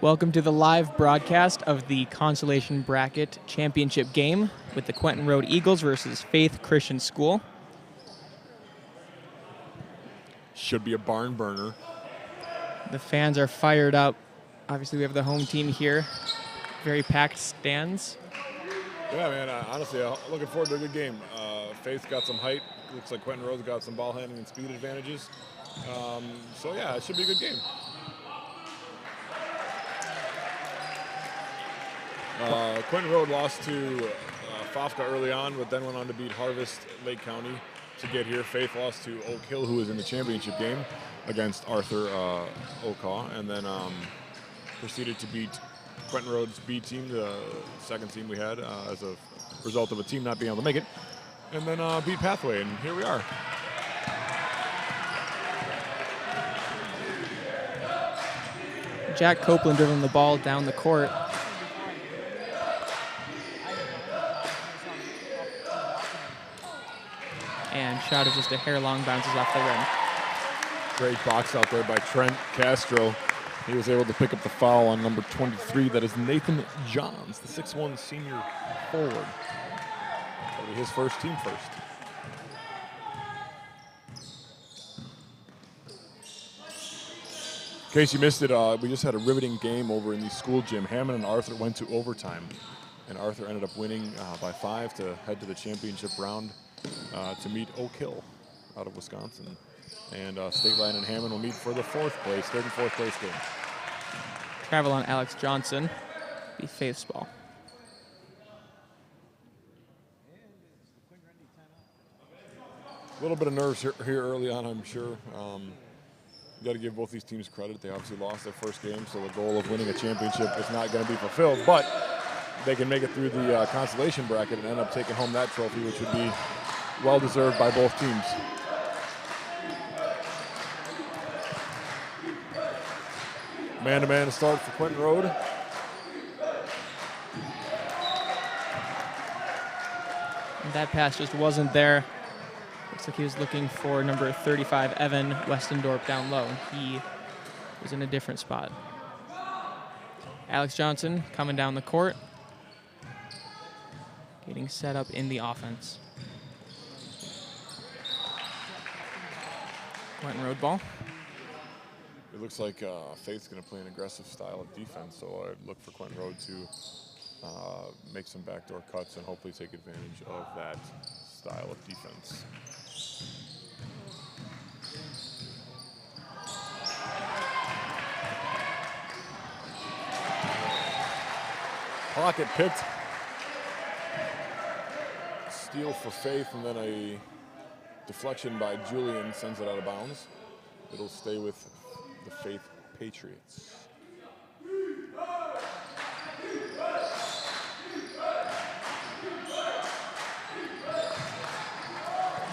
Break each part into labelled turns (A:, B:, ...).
A: Welcome to the live broadcast of the Consolation Bracket Championship game with the Quentin Road Eagles versus Faith Christian School.
B: Should be a barn burner.
A: The fans are fired up. Obviously, we have the home team here. Very packed stands.
B: Yeah, man, honestly, looking forward to a good game. Faith's got some height. Looks like Quentin Road's got some ball handling and speed advantages. So, yeah, it should be a good game. Quentin Road lost to Fafka early on, but then went on to beat Harvest Lake County to get here. Faith lost to Oak Hill, who was in the championship game against Arthur Okaw, and then proceeded to beat Quentin Road's B team, the second team we had, as a result of a team not being able to make it, and then beat Pathway, and here we are.
A: Jack Copeland dribbling the ball down the court. And shot is just a hair long, bounces off the rim.
B: Great box out there by Trent Castro. He was able to pick up the foul on number 23. That is Nathan Johns, the 6'1 senior forward. That'll be his first team first. In case you missed it, we just had a riveting game over in the school gym. Hammond and Arthur went to overtime, and Arthur ended up winning by 5 to head to the championship round to meet Oak Hill out of Wisconsin. And State Line and Hammond will meet for the third and fourth place game.
A: Travel on Alex Johnson, the Faith's ball.
B: A little bit of nerves here early on, I'm sure. You got to give both these teams credit. They obviously lost their first game, so the goal of winning a championship is not going to be fulfilled. But they can make it through the consolation bracket and end up taking home that trophy, which would be well-deserved by both teams. Man-to-man to start for Quentin Road.
A: And that pass just wasn't there. Looks like he was looking for number 35, Evan Westendorp, down low. He was in a different spot. Alex Johnson coming down the court, getting set up in the offense. Quentin Road ball.
B: It looks like Faith's going to play an aggressive style of defense, so I'd look for Quentin Road to make some backdoor cuts and hopefully take advantage of that style of defense. Pocket picked. Steal for Faith, and then a deflection by Julian sends it out of bounds. It'll stay with the Faith Patriots.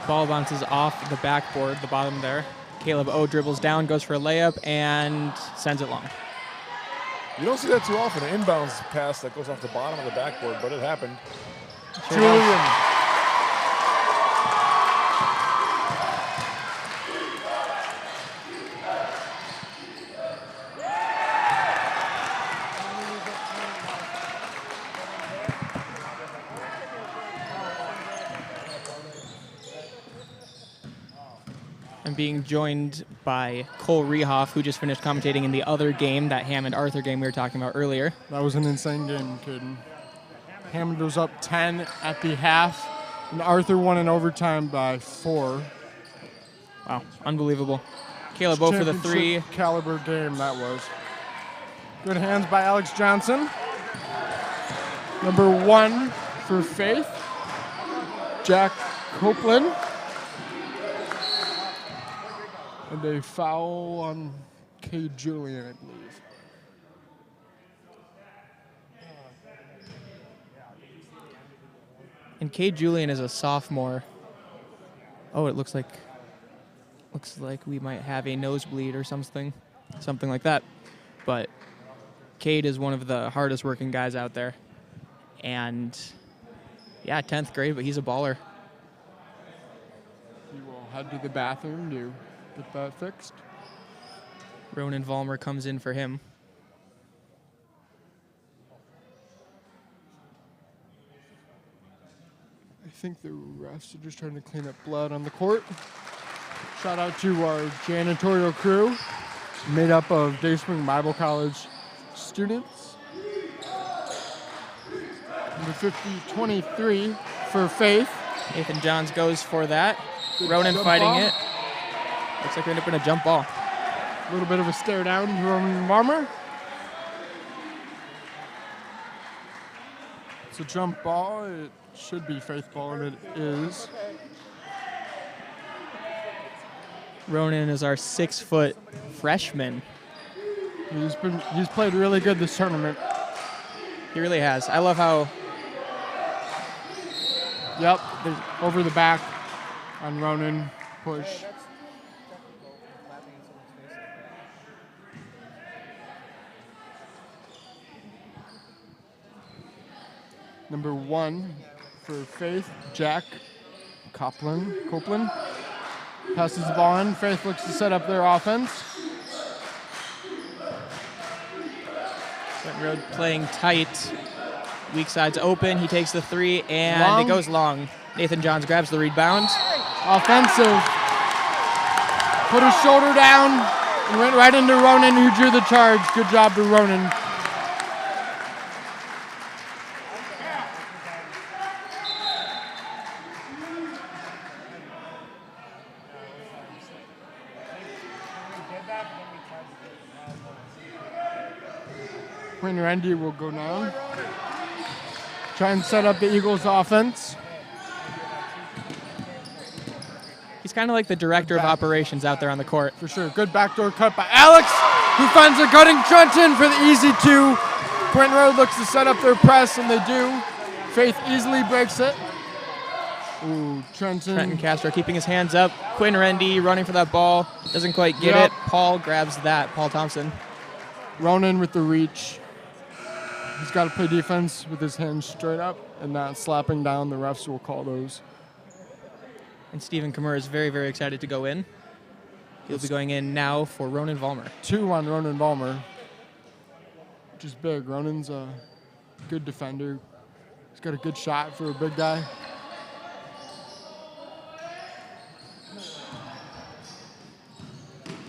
A: Ball bounces off the backboard, the bottom there. Caleb O dribbles down, goes for a layup, and sends it long.
B: You don't see that too often, an inbounds pass that goes off the bottom of the backboard, but it happened.
A: Sure
B: Julian.
A: does. I'm being joined by Cole Rehoff, who just finished commentating in the other game, that Hammond-Arthur game we were talking about earlier.
C: That was an insane game, kid. Hammond was up 10 at the half, and Arthur won in overtime by 4.
A: Wow, unbelievable. Caleb O for the 3.
C: Caliber game that was. Good hands by Alex Johnson. Number 1 for Faith, Jack Copeland. And a foul on K. Julian, I believe.
A: And K. Julian is a sophomore. Oh, it looks like we might have a nosebleed or something like that. But Cade is one of the hardest working guys out there. And yeah, 10th grade, but he's a baller.
C: He will head to the bathroom to get that fixed.
A: Ronan Vollmer comes in for him.
C: I think the refs are just trying to clean up blood on the court. Shout out to our janitorial crew, made up of Day Spring Bible College students. Number 50, 23 for Faith.
A: Nathan Johns goes for that.
C: Good
A: Ronan
C: jump
A: fighting
C: ball.
A: it. Looks like we end up in a jump ball.
C: A little bit of a stare down to Roman Varmer. It's a jump ball. It should be Faith ball, and it is.
A: Ronan is our 6-foot freshman.
C: He's played really good this tournament.
A: He really has. I love how
C: Yep, over the back on Ronan, push. Number 1 for Faith, Jack Copeland. Passes the ball in. Faith looks to set up their offense.
A: Quentin Road playing tight. Weak side's open. He takes the 3, and
C: Long.
A: it goes long. Nathan Johns grabs the rebound.
C: Offensive. Put his shoulder down and went right into Ronan, who drew the charge. Good job to Ronan. Quentin Randy will go down. Try and set up the Eagles' offense.
A: He's kind of like the director of operations out there on the court.
C: For sure. Good backdoor cut by Alex, who finds a cutting Trenton for the easy 2. Quentin Road looks to set up their press, and they do. Faith easily breaks it. Ooh,
A: Trenton Castro keeping his hands up. Quinn Rendy running for that ball. Doesn't quite get it. Paul grabs that. Paul Thompson.
C: Ronan with the reach. He's got to play defense with his hands straight up and not slapping down. The refs will call those.
A: And Stephen Kimura is very, very excited to go in. He'll be going in now for Ronan Vollmer.
C: 2 on Ronan Vollmer, which is big. Ronan's a good defender. He's got a good shot for a big guy.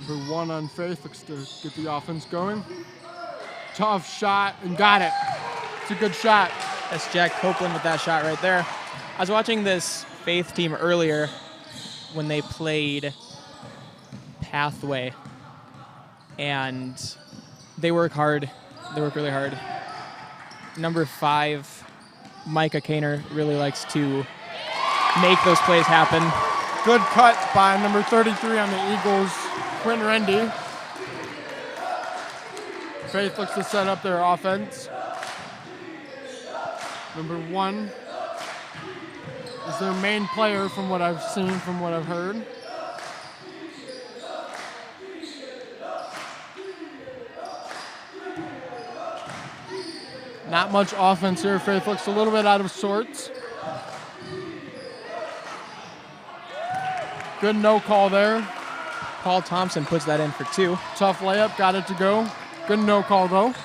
C: Number 1 on Faith looks to get the offense going. Tough shot and got it. It's a good shot.
A: That's Jack Copeland with that shot right there. I was watching this Faith team earlier when they played Pathway, and they work hard. They work really hard. Number 5, Micah Kaner, really likes to make those plays happen.
C: Good cut by number 33 on the Eagles, Quinn Rendy. Faith looks to set up their offense. Number 1 is their main player from what I've seen, from what I've heard. Not much offense here. Faith looks a little bit out of sorts. Good no call there.
A: Paul Thompson puts that in for 2.
C: Tough layup, got it to go. Good no call though.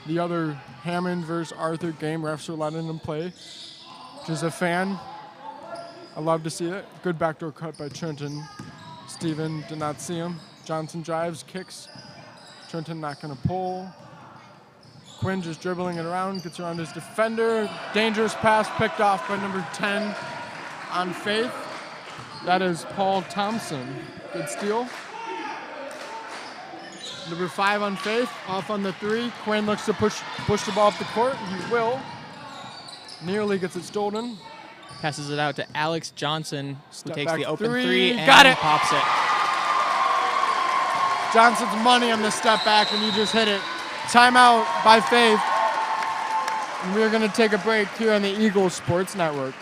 C: The other Hammond versus Arthur game, refs are letting them play, which is a fan. I love to see it. Good backdoor cut by Trenton. Steven did not see him. Johnson drives, kicks. Trenton not gonna pull. Quinn just dribbling it around, gets around his defender. Dangerous pass picked off by number 10 on Faith. That is Paul Thompson. Good steal. Number 5 on Faith, off on the 3. Quinn looks to push the ball up the court. He will. Nearly gets it stolen.
A: Passes it out to Alex Johnson,
C: Step
A: who takes
C: back
A: the open
C: 3.
A: 3 and
C: Got it.
A: pops it.
C: Johnson's money on the step back, and you just hit it. Timeout by Faith. And we're going to take a break here on the Eagles Sports Network.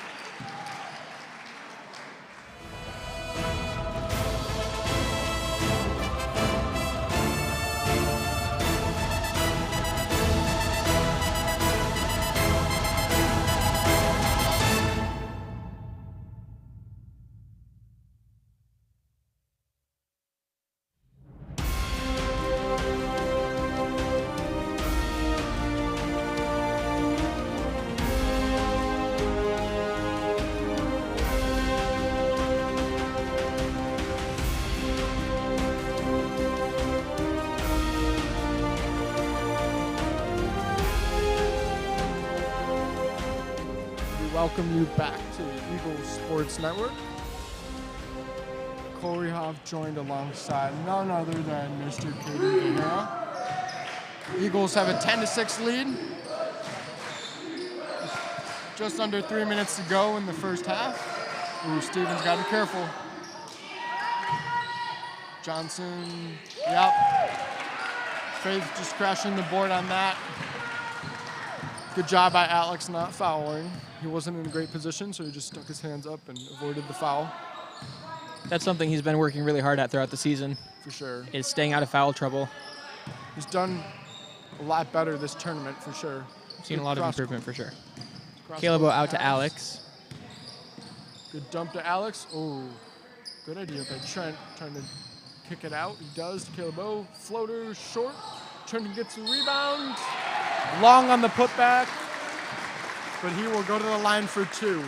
C: welcome you back to the Eagles Sports Network. Corey Hoff joined alongside none other than Mr. Quentin. Eagles have a 10-6 lead. Just under 3 minutes to go in the first half. Ooh, Stevens got to be careful. Johnson, yep. Faith just crashing the board on that. Good job by Alex not fouling. He wasn't in a great position, so he just stuck his hands up and avoided the foul.
A: That's something he's been working really hard at throughout the season.
C: For sure.
A: Is staying out of foul trouble.
C: He's done a lot better this tournament, for sure.
A: Seen a lot of improvement, for sure.
C: Cross
A: Caleb
C: court
A: out to
C: pass.
A: Alex.
C: Good dump to Alex. Oh, good idea by Trent trying to kick it out. He does to Caleb O. Floater short. Trenton gets the rebound. Long on the putback, but he will go to the line for 2.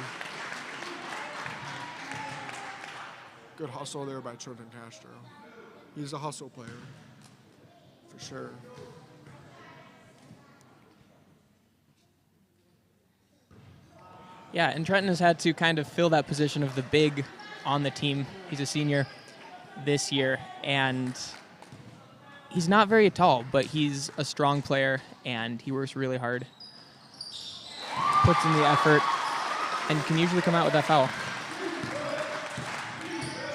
C: Good hustle there by Trenton Castro. He's a hustle player, for sure.
A: Yeah, and Trenton has had to kind of fill that position of the big on the team. He's a senior this year, and he's not very tall, but he's a strong player, and he works really hard. Puts in the effort, and can usually come out with that foul.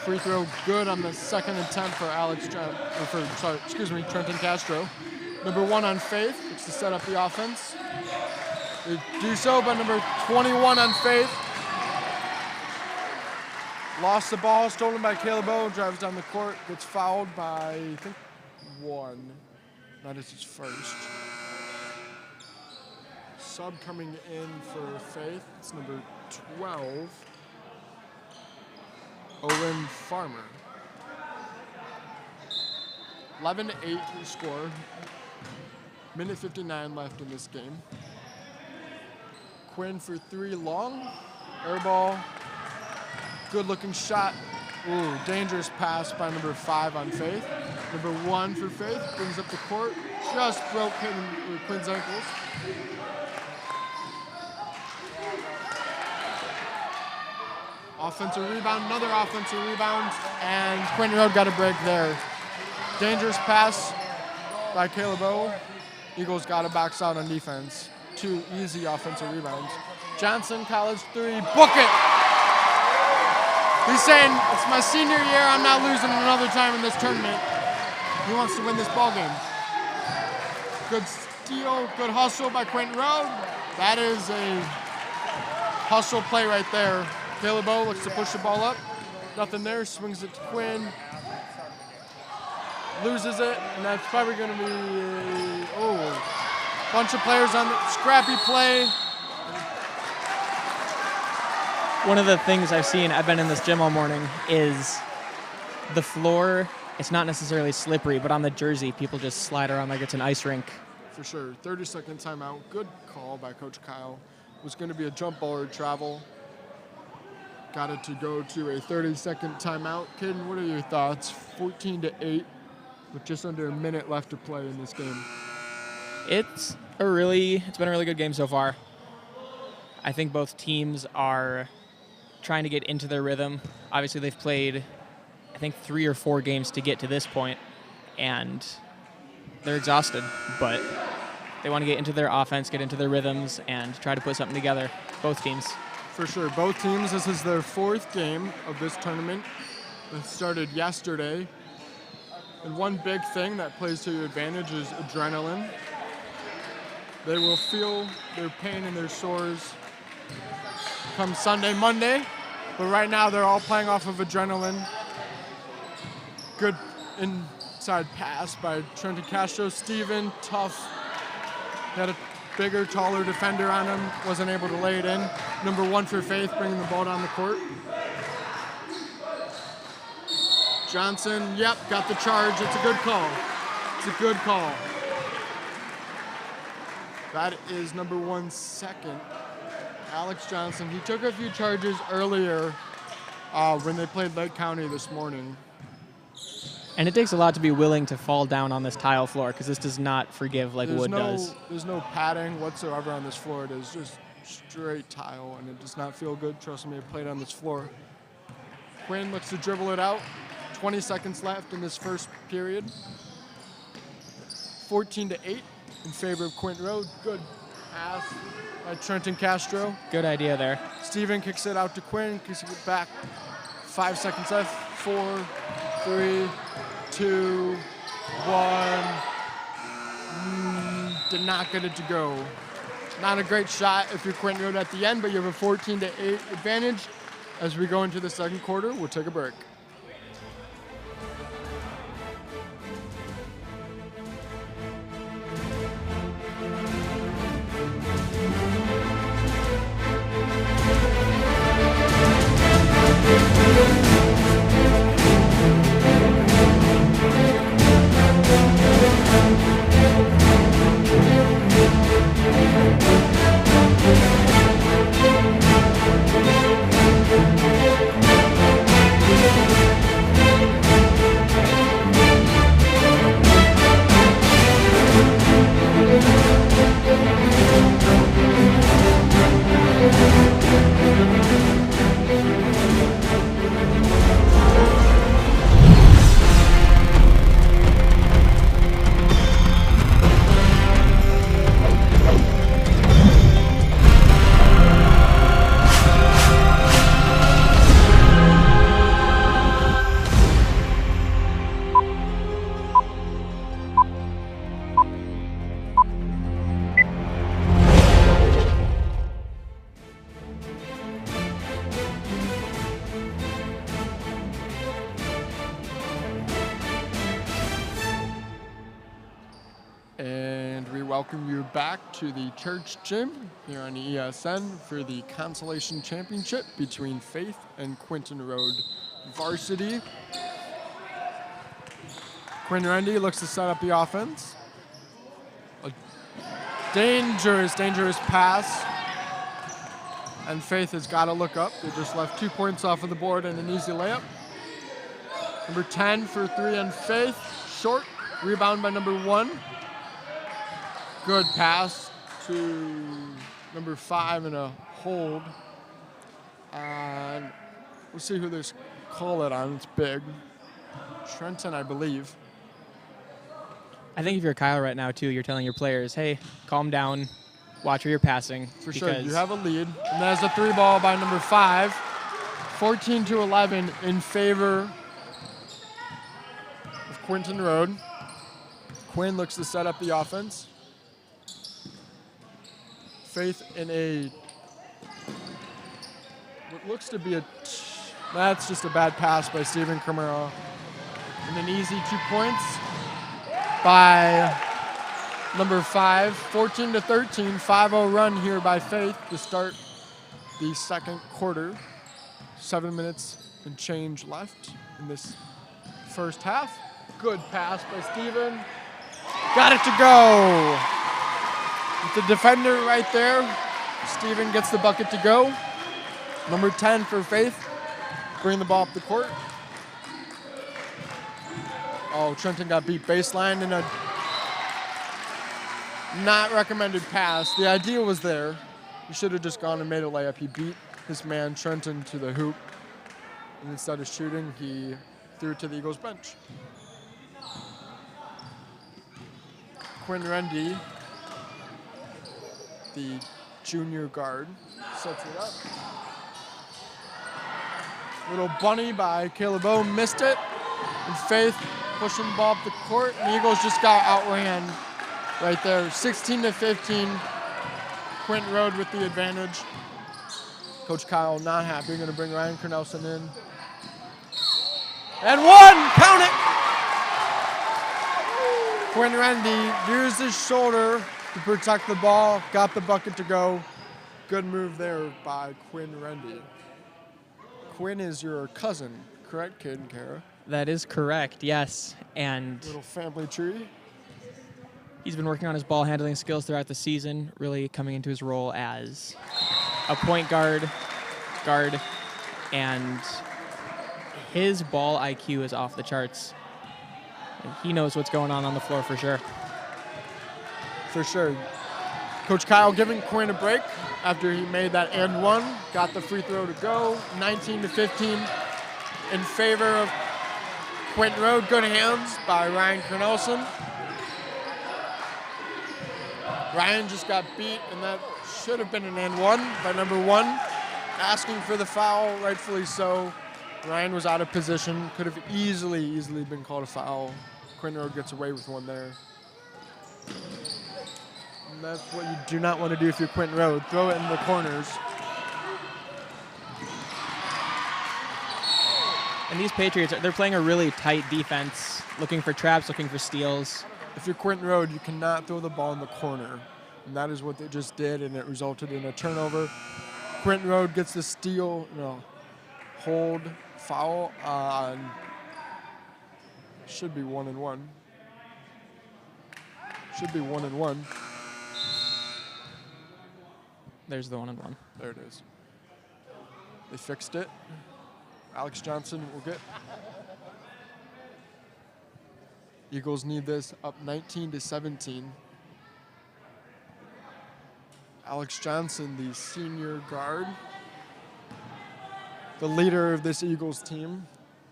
C: Free throw good on the second attempt for Trenton Castro. Number 1 on Faith, looks to set up the offense. They do so by number 21 on Faith. Lost the ball, stolen by Caleb O, drives down the court, gets fouled by, I think, 1. That is his first. Sub coming in for Faith, it's number 12, Owen Farmer. 11-8 the score. Minute 59 left in this game. Quinn for 3 long. Air ball. Good looking shot. Ooh, dangerous pass by number 5 on Faith. Number 1 for Faith. Brings up the court. Just broke Quinn's ankles. Offensive rebound, another offensive rebound, and Quentin Road got a break there. Dangerous pass by Caleb O. Eagles got to box out on defense. 2 easy offensive rebounds. Johnson, college 3, book it! He's saying, it's my senior year, I'm not losing another time in this tournament. He wants to win this ball game. Good steal, good hustle by Quentin Road. That is a hustle play right there. Caleb O looks to push the ball up. Nothing there, swings it to Quinn. Loses it, and that's probably going to be a bunch of players on the scrappy play.
A: One of the things I've seen, I've been in this gym all morning, is the floor, it's not necessarily slippery, but on the jersey, people just slide around like it's an ice rink.
C: For sure, 30-second timeout. Good call by Coach Kyle. It was going to be a jump ball or travel. Got it to go to a 30-second timeout. Caden, what are your thoughts? 14-8 with just under a minute left to play in this game.
A: It's been a really good game so far. I think both teams are trying to get into their rhythm. Obviously, they've played, I think, 3 or 4 games to get to this point, and they're exhausted, but they want to get into their offense, get into their rhythms, and try to put something together, both teams.
C: For sure, both teams, this is their 4th game of this tournament. It started yesterday. And one big thing that plays to your advantage is adrenaline. They will feel their pain and their sores come Sunday, Monday. But right now, they're all playing off of adrenaline. Good inside pass by Trenton Castro. Steven, tough. He had a bigger, taller defender on him. Wasn't able to lay it in. Number 1 for Faith, bringing the ball down the court. Johnson, yep, got the charge. It's a good call. It's a good call. That is number 1 second. Alex Johnson. He took a few charges earlier when they played Lake County this morning.
A: And it takes a lot to be willing to fall down on this tile floor, because this does not forgive like wood does.
C: There's no padding whatsoever on this floor. It is just straight tile, and it does not feel good. Trust me, I played on this floor. Quinn looks to dribble it out. 20 seconds left in this first period. 14-8 in favor of Quentin Road. Good pass by Trenton Castro.
A: Good idea there.
C: Steven kicks it out to Quinn, kicks it back. 5 seconds left. 4, 3, 2, 1. Did not get it to go. Not a great shot if you're Quentin Road at the end, but you have a 14-8 advantage. As we go into the second quarter, we'll take a break. And we welcome you back to the church gym here on ESN for the Consolation Championship between Faith and Quentin Road Varsity. Quinn Rendy looks to set up the offense. A dangerous pass. And Faith has got to look up. They just left 2 points off of the board and an easy layup. Number 10 for 3 on Faith. Short. Rebound by number 1. Good pass to number 5 and a hold. And we'll see who they call it on. It's big. Trenton, I believe.
A: I think if you're Kyle right now, too, you're telling your players, hey, calm down, watch where you're passing.
C: For sure, you have a lead. And there's a 3 ball by number 5. 14-11 in favor of Quentin Road. Quinn looks to set up the offense. Faith in a, what looks to be that's just a bad pass by Steven Camara. And an easy 2 points by number 5. 14-13, 5-0 run here by Faith to start the second quarter. 7 minutes and change left in this first half. Good pass by Steven. Got it to go. With the defender right there, Steven gets the bucket to go. Number 10 for Faith. Bring the ball up the court. Oh, Trenton got beat baseline in a not recommended pass. The idea was there. He should have just gone and made a layup. He beat his man Trenton to the hoop. And instead of shooting, he threw it to the Eagles bench. Quinn Rendy, the junior guard, sets it up. Little bunny by Caleb O, missed it. And Faith pushing the ball up the court. And the Eagles just got outran right there. 16-15. Quentin Road with the advantage. Coach Kyle not happy. Going to bring Ryan Cornelson in. And 1, count it! Quinn Rendy used his shoulder to protect the ball, got the bucket to go. Good move there by Quinn Rendy. Quinn is your cousin, correct, Kid and Kara?
A: That is correct, yes. And
C: Little family tree.
A: he's been working on his ball handling skills throughout the season, really coming into his role as a point guard, and his ball IQ is off the charts. He knows what's going on the floor for sure.
C: For sure. Coach Kyle giving Quinn a break after he made that and one, got the free throw to go, 19-15 in favor of Quentin Road. Good hands by Ryan Cornelson. Ryan just got beat, and that should have been an and one by number 1, asking for the foul, rightfully so. Ryan was out of position, could have easily been called a foul. Quentin Road gets away with one there. And that's what you do not want to do if you're Quentin Road. Throw it in the corners.
A: And these Patriots, they're playing a really tight defense, looking for traps, looking for steals.
C: If you're Quentin Road, you cannot throw the ball in the corner. And that is what they just did, and it resulted in a turnover. Quentin Road gets the steal, hold, foul on, should be 1 and 1. Should be 1 and 1.
A: There's the 1 and 1.
C: There it is. They fixed it. Alex Johnson will get. Eagles need this up 19-17. Alex Johnson, the senior guard, the leader of this Eagles team,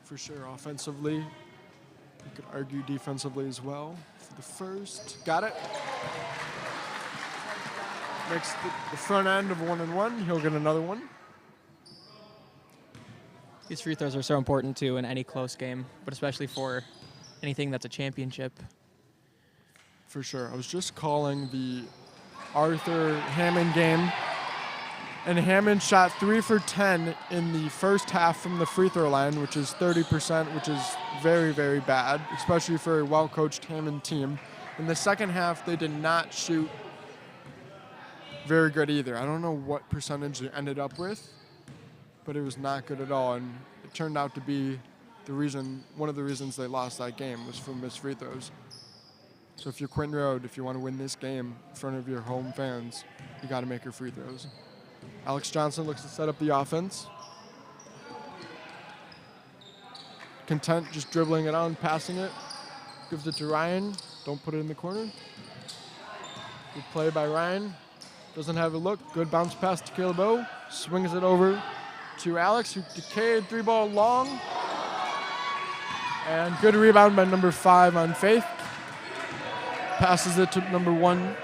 C: for sure offensively. You could argue defensively as well. For the first, got it. Makes the front end of 1 and 1. He'll get another one.
A: These free throws are so important, too, in any close game, but especially for anything that's a championship.
C: For sure. I was just calling the Arthur Hammond game, and Hammond shot 3 for 10 in the first half from the free throw line, which is 30%, which is very, very bad, especially for a well-coached Hammond team. In the second half, they did not shoot very good either. I don't know what percentage they ended up with, but it was not good at all, and it turned out to be one of the reasons they lost that game was from missed free throws. So if you're Quentin Road, if you want to win this game in front of your home fans, you got to make your free throws. Alex Johnson looks to set up the offense. Content just dribbling it on, passing it. Gives it to Ryan. Don't put it in the corner. Good play by Ryan. Doesn't have a look. Good bounce pass to Caleb O. Swings it over to Alex, who decayed 3-ball long. And good rebound by number 5 on Faith. Passes it to number 1,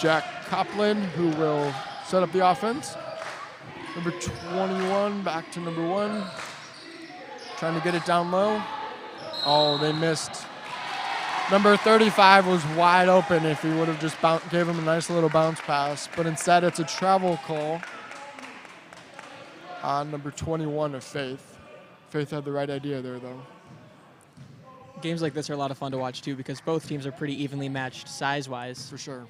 C: Jack Coplin, who will set up the offense. Number 21 back to number 1. Trying to get it down low. Oh, they missed. Number 35 was wide open if he would have just gave him a nice little bounce pass, but instead it's a travel call on number 21 of Faith. Faith had the right idea there, though.
A: Games like this are a lot of fun to watch, too, because both teams are pretty evenly matched size-wise.
C: For sure.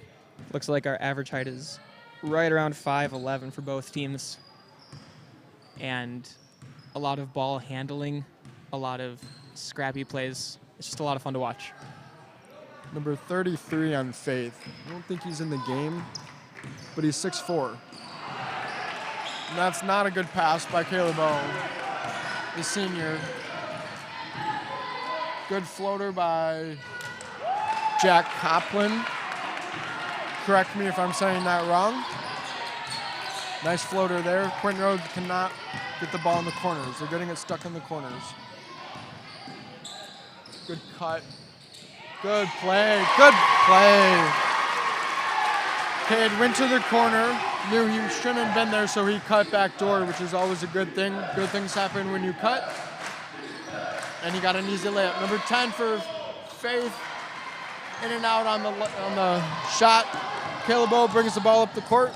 A: Looks like our average height is right around 5'11" for both teams. And a lot of ball handling, a lot of scrappy plays. It's just a lot of fun to watch.
C: Number 33 on Faith. I don't think he's in the game, but he's 6'4". And that's not a good pass by Caleb O, the senior. Good floater by Jack Coplin. Correct me if I'm saying that wrong. Nice floater there. Quentin Road cannot get the ball in the corners. They're getting it stuck in the corners. Good cut. Good play. Good play. Cade went to the corner. Knew he shouldn't have been there, so he cut back door, which is always a good thing. Good things happen when you cut. And he got an easy layup. Number 10 for Faith. In and out on the shot. Caleb O brings the ball up the court.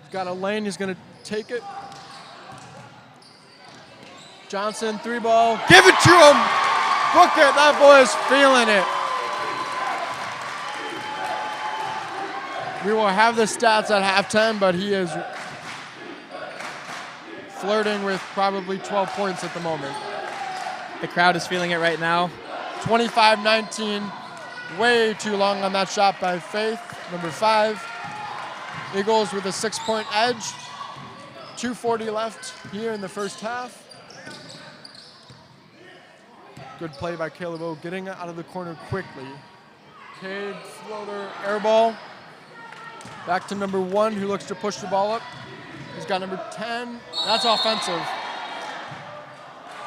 C: He's got a lane. He's going to take it. Johnson, 3-ball. Give it to him. Book it. That boy is feeling it. We will have the stats at halftime, but he is flirting with probably 12 points at the moment.
A: The crowd is feeling it right now.
C: 25-19. Way too long on that shot by Faith, number 5. Eagles with a 6-point edge. 2:40 left here in the first half. Good play by Caleb O, getting it out of the corner quickly. Cade floater air ball. Back to number 1 who looks to push the ball up. He's got number 10. That's offensive.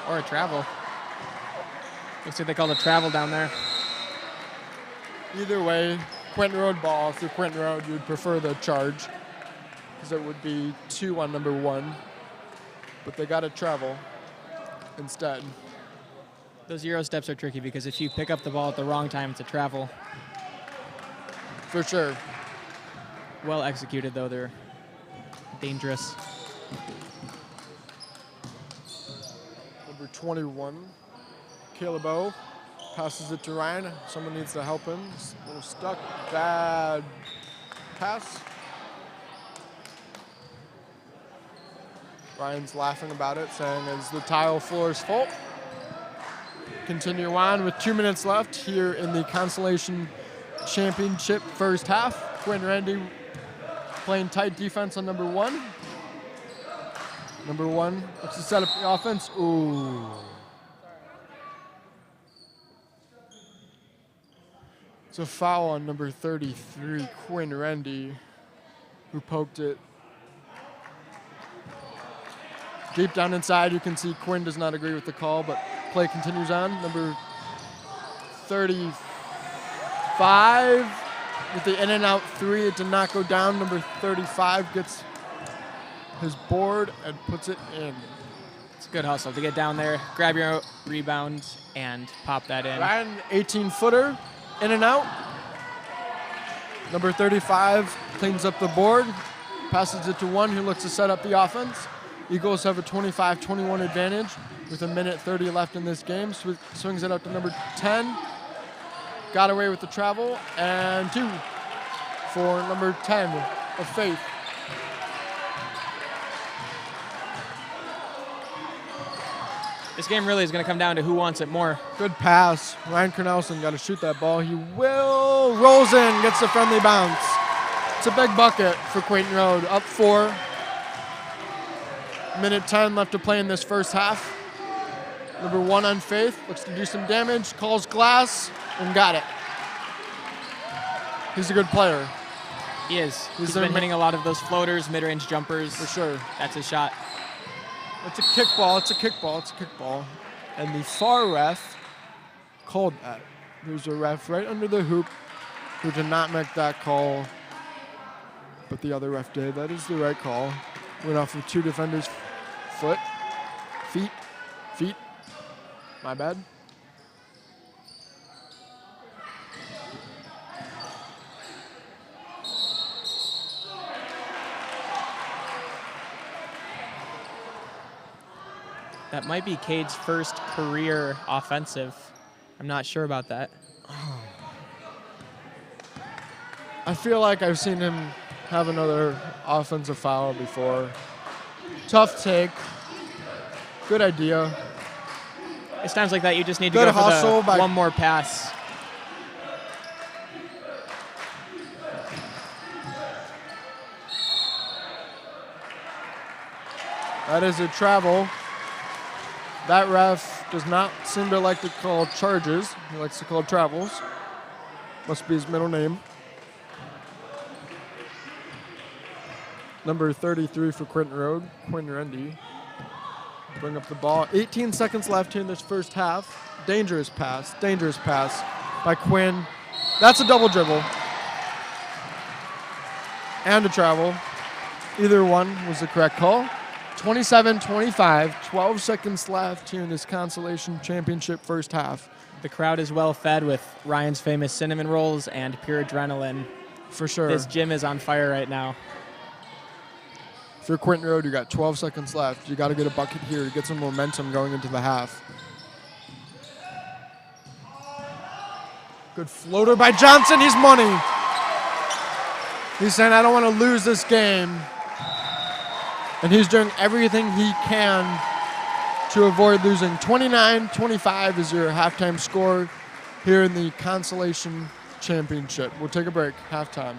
A: Or a travel. Looks like they called a travel down there.
C: Either way, Quentin Road ball. If you're Quentin Road, you'd prefer the charge because it would be 2 on number 1. But they got a travel instead.
A: Those Euro steps are tricky because if you pick up the ball at the wrong time, it's a travel.
C: For sure.
A: Well executed, though. They're dangerous.
C: Number 21, Caleb O. Passes it to Ryan. Someone needs to help him. He's a little stuck. Bad pass. Ryan's laughing about it, saying it's the tile floor's fault. Continue on with 2 minutes left here in the Consolation Championship first half. Quinn Randy playing tight defense on number 1. Number 1 looks to set up the offense. Ooh. It's a foul on number 33, Quinn Randy, who poked it. Deep down inside, you can see Quinn does not agree with the call, but play continues on. Number 35 with the in and out 3. It did not go down. Number 35 gets his board and puts it in.
A: It's a good hustle to get down there, grab your rebound, and pop that in.
C: Ryan, 18-footer, in and out. Number 35 cleans up the board, passes it to 1 who looks to set up the offense. Eagles have a 25-21 advantage with 1:30 left in this game. Swings it up to number 10. Got away with the travel, and 2 for number 10 of Faith.
A: This game really is going to come down to who wants it more.
C: Good pass. Ryan Cornelison got to shoot that ball. He will. Rolls in, gets the friendly bounce. It's a big bucket for Quentin Road. Up 4. 1:10 left to play in this first half. Number 1 on Faith looks to do some damage. Calls glass and got it. He's a good player.
A: He is. He's been hitting a lot of those floaters, mid-range jumpers.
C: For sure.
A: That's his shot.
C: It's a kickball. It's a kickball. It's a kickball. And the far ref called that. There's a ref right under the hoop who did not make that call, but the other ref did. That is the right call. Went off of 2 defenders' feet. My bad.
A: That might be Cade's first career offensive. I'm not sure about that.
C: I feel like I've seen him have another offensive foul before. Tough take. Good idea.
A: It's times like that you just need to
C: Good
A: go for
C: hustle
A: the one more pass.
C: That is a travel. That ref does not seem to like to call charges. He likes to call travels. Must be his middle name. Number 33 for Quentin Road, Quinn Rendy. Bring up the ball. 18 seconds left here in this first half. Dangerous pass by Quinn. That's a double dribble. And a travel. Either one was the correct call. 27-25, 12 seconds left here in this Consolation Championship first half.
A: The crowd is well fed with Ryan's famous cinnamon rolls and pure adrenaline.
C: For sure.
A: This gym is on fire right now.
C: If you're Quentin Road, you got 12 seconds left. You got to get a bucket here to get some momentum going into the half. Good floater by Johnson. He's money. He's saying, I don't want to lose this game. And he's doing everything he can to avoid losing. 29-25 is your halftime score here in the Consolation Championship. We'll take a break. Halftime.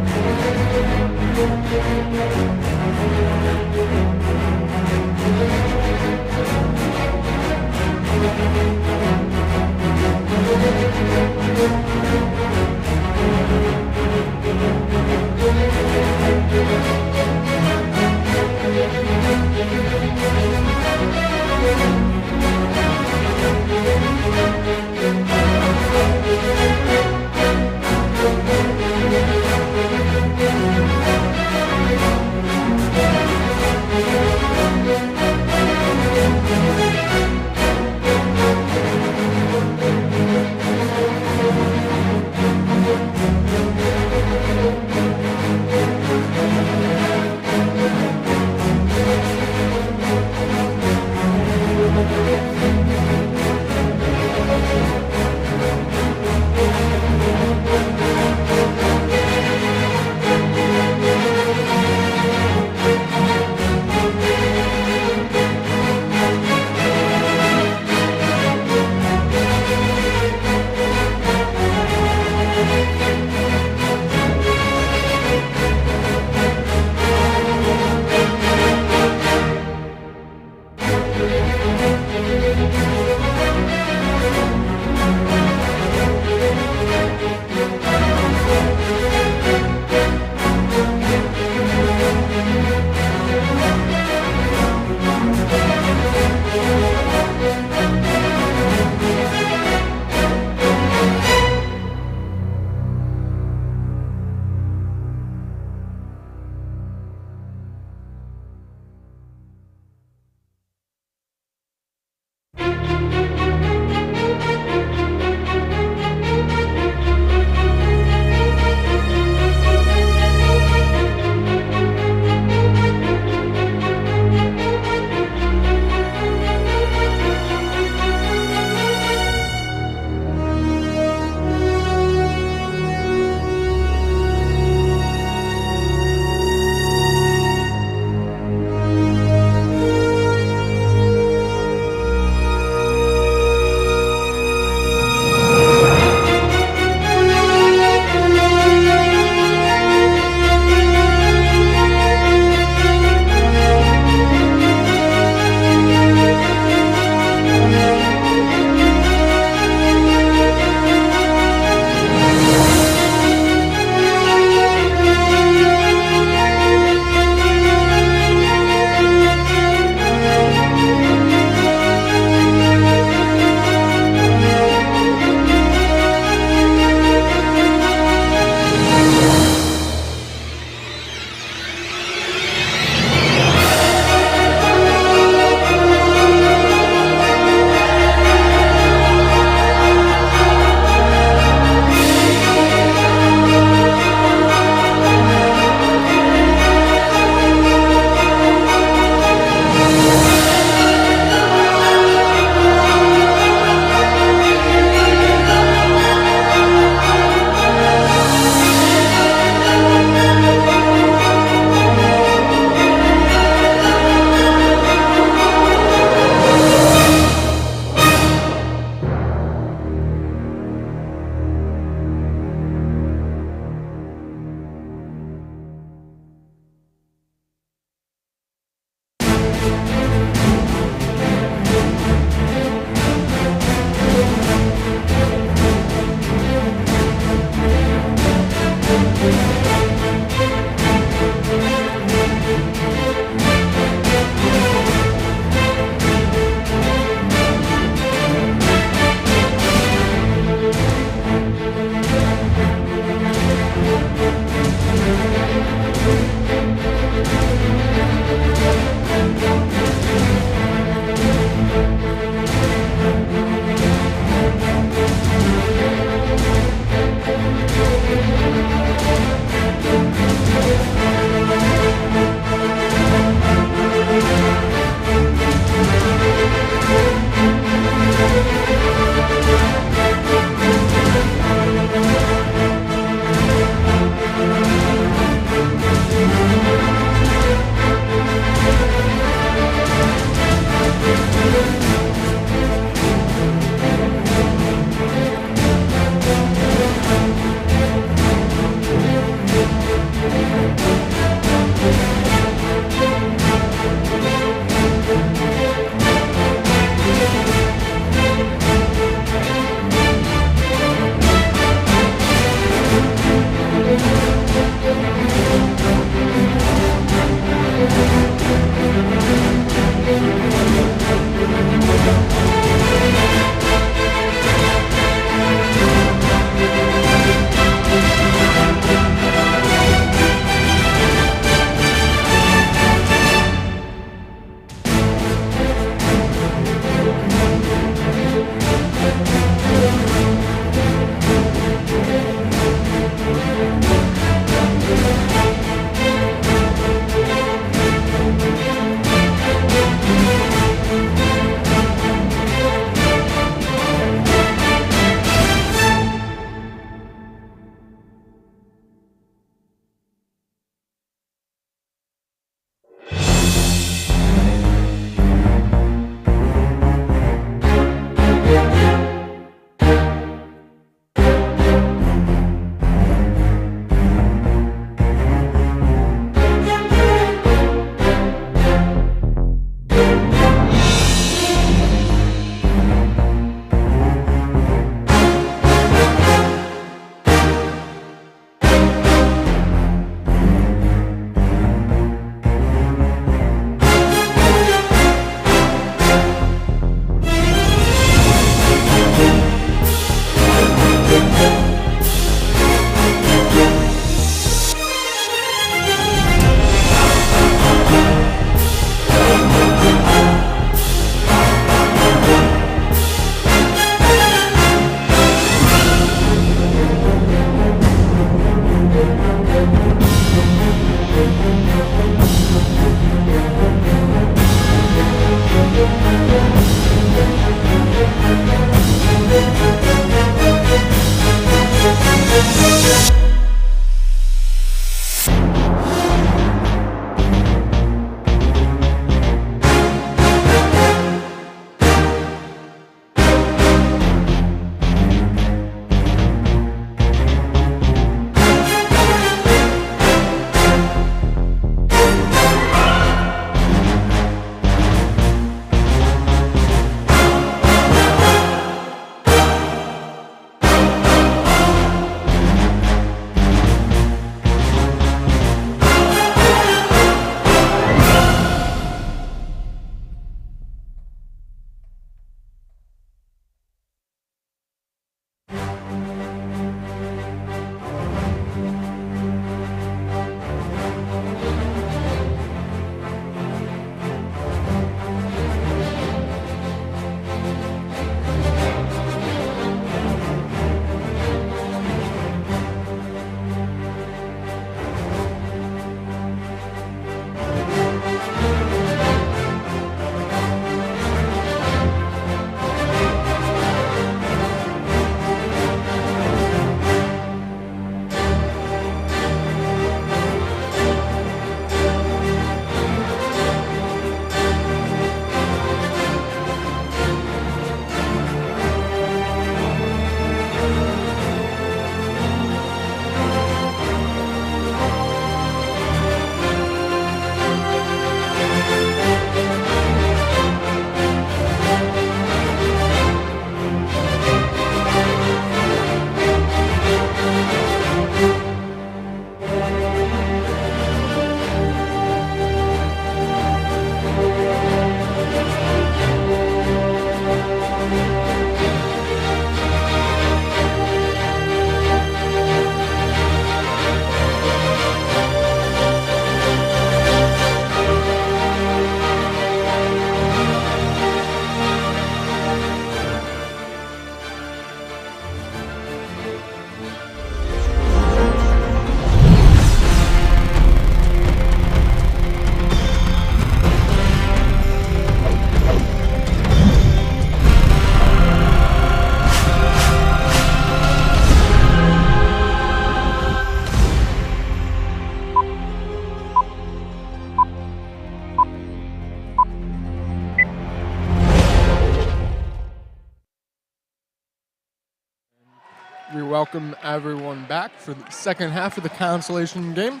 C: We welcome everyone back for the second half of the consolation game.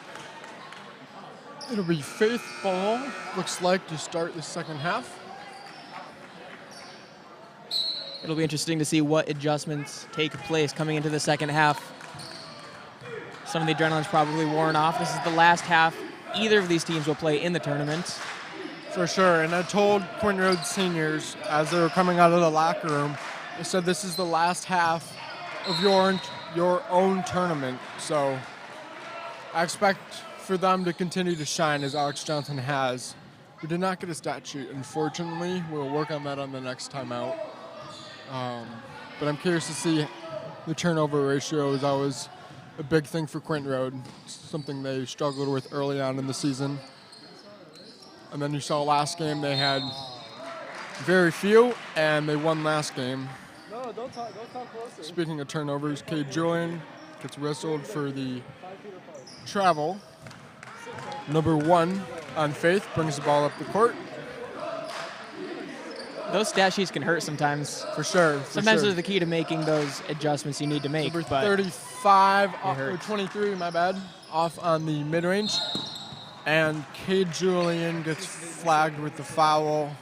C: It'll be Faith ball, looks like, to start the second half.
A: It'll be interesting to see what adjustments take place coming into the second half. Some of the adrenaline's probably worn off. This is the last half either of these teams will play in the tournament.
C: For sure, and I told Quentin Road seniors as they were coming out of the locker room, I said this is the last half of your own tournament. So I expect for them to continue to shine as Alex Johnson has. We did not get a stat sheet, unfortunately. We'll work on that on the next time out. But I'm curious to see the turnover ratio is always a big thing for Quentin Road, something they struggled with early on in the season. And then you saw last game they had very few, and they won last game.
D: No, don't talk closer.
C: Speaking of turnovers, Cade Julian gets whistled for the travel. Number 1 on Faith brings the ball up the court.
A: Those stat sheets can hurt sometimes.
C: For sure.
A: Sometimes they're the key to making those adjustments you need to make.
C: Number
A: but
C: 35, or
A: hurts.
C: 23, my bad, off on the mid-range. And Cade Julian gets flagged with the foul.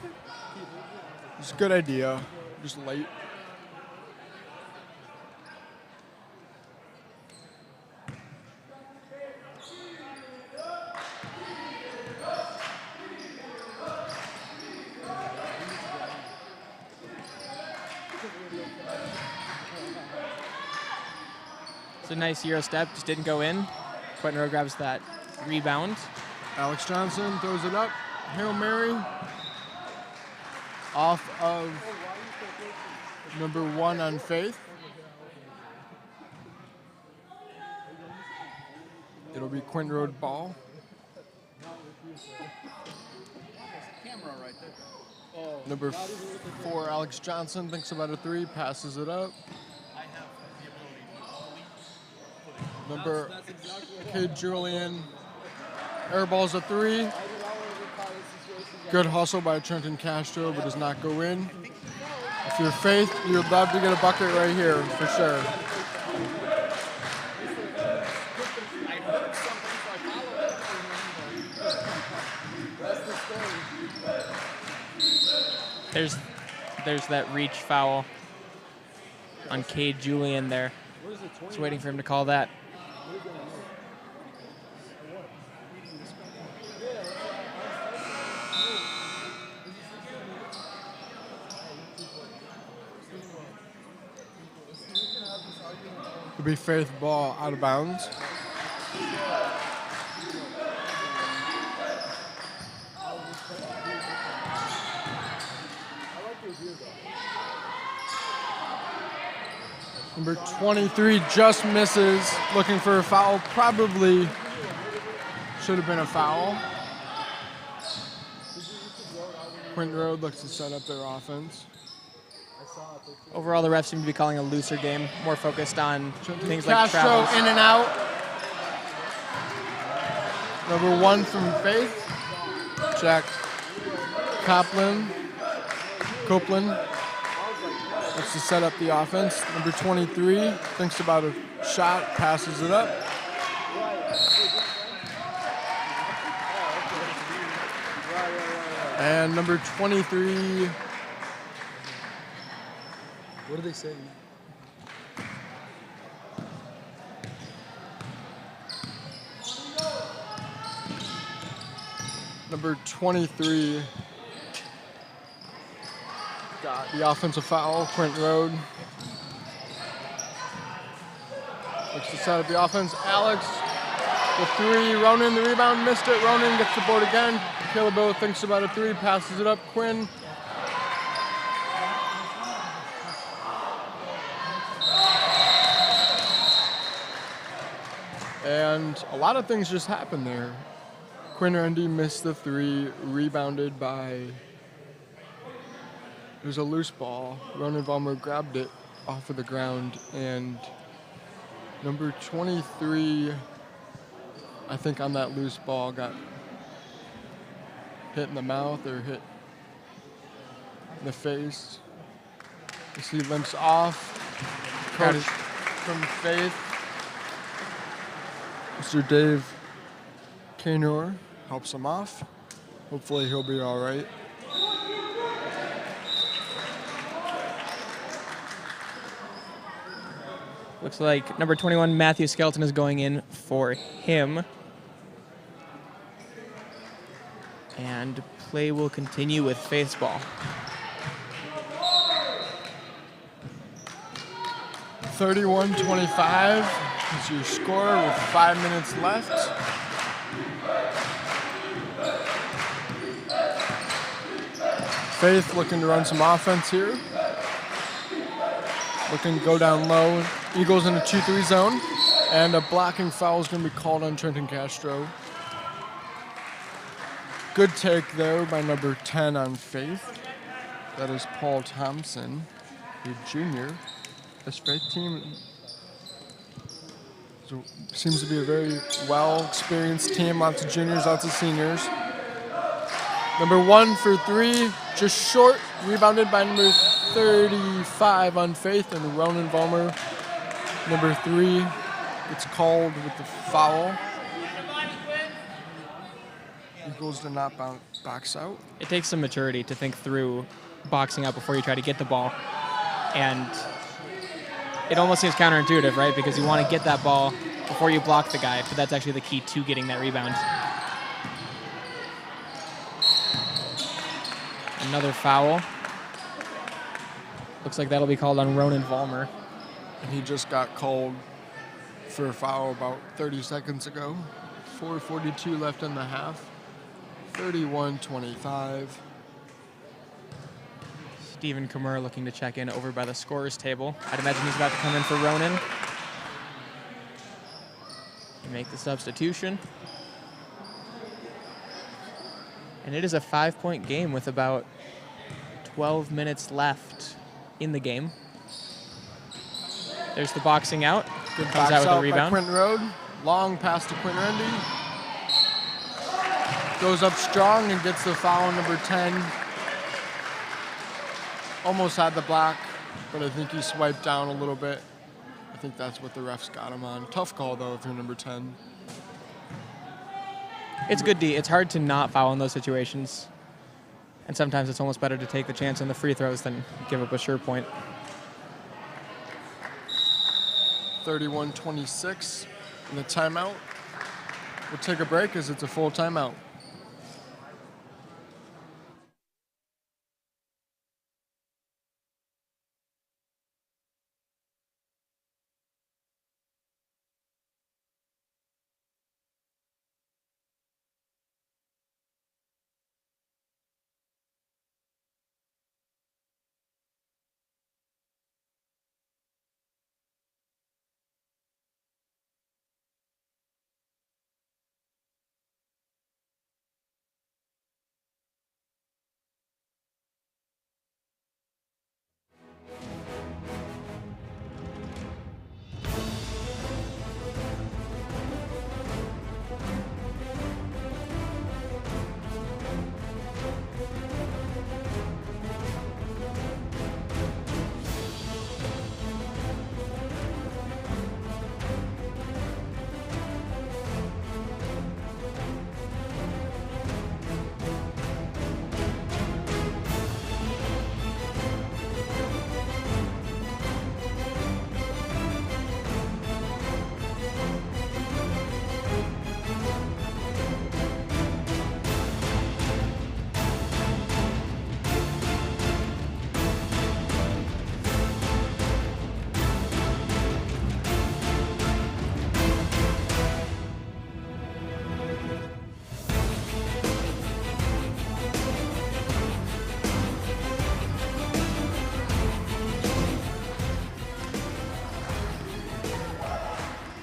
C: It's a good idea, just late.
A: It's a nice Euro step, just didn't go in. Quentin Rowe grabs that rebound.
C: Alex Johnson throws it up. Hail Mary. Off of number 1 on Faith. It'll be Quentin Road ball. Number 4, Alex Johnson, thinks about a 3, passes it up. Number Cade Julian. Air ball's a 3. Good hustle by Trenton Castro, but does not go in. If you're Faith, you'd love to get a bucket right here, for sure.
A: There's that reach foul on Cade Julian there. Just waiting for him to call that.
C: It'll be Faith ball out of bounds. Number 23 just misses, looking for a foul. Probably should have been a foul. Quentin Road looks to set up their offense.
A: Overall, the refs seem to be calling a looser game, more focused on things like
C: Castro
A: travels.
C: in and out. Number 1 from Faith, Jack Copeland. Looks to set up the offense. Number 23 thinks about a shot, passes it up. And number 23.
D: What are they saying?
C: Number 23 got the offensive foul, Quentin Road. Looks to set up the offense. Alex, the 3. Ronan, the rebound, missed it. Ronan gets the board again. Killabo thinks about a 3, passes it up. Quinn. And a lot of things just happened there. Quinn Rendy missed the 3, rebounded by, it was a loose ball. Ronan Vollmer grabbed it off of the ground, and number 23, I think on that loose ball, got hit in the mouth or hit in the face. You see limps off. Coach from Faith, Mr. Dave Kanor, helps him off. Hopefully he'll be all right.
A: Looks like number 21, Matthew Skelton, is going in for him. And play will continue with Faith's ball.
C: 31-25 is your score with 5 minutes left. Faith looking to run some offense here. Looking to go down low. Eagles in a 2-3 zone. And a blocking foul is going to be called on Trenton Castro. Good take there by number 10 on Faith. That is Paul Thompson, a junior. This Faith team seems to be a very well-experienced team. Lots of juniors, lots of seniors. Number 1 for 3, just short. Rebounded by number 35 on Faith, and Ronan Vollmer, number 3, gets called with the foul. Eagles did not box out.
A: It takes some maturity to think through boxing out before you try to get the ball. And it almost seems counterintuitive, right? Because you want to get that ball before you block the guy, but that's actually the key to getting that rebound. Another foul. Looks like that'll be called on Ronan Vollmer.
C: And he just got called for a foul about 30 seconds ago. 4:42 left in the half. 31-25.
A: Stephen Kamur looking to check in over by the scorer's table. I'd imagine he's about to come in for Ronan. Make the substitution. And it is a 5-point game with about 12 minutes left in the game. There's the boxing out.
C: Good
A: Comes
C: box
A: out with a
C: by
A: rebound.
C: Quentin Road. Long pass to Quentin Rendy. Goes up strong and gets the foul, number 10. Almost had the block, but I think he swiped down a little bit. I think that's what the refs got him on. Tough call, though, if you're number 10.
A: It's good D. It's hard to not foul in those situations. And sometimes it's almost better to take the chance on the free throws than give up a sure point.
C: 31-26 in the timeout. We'll take a break as it's a full timeout.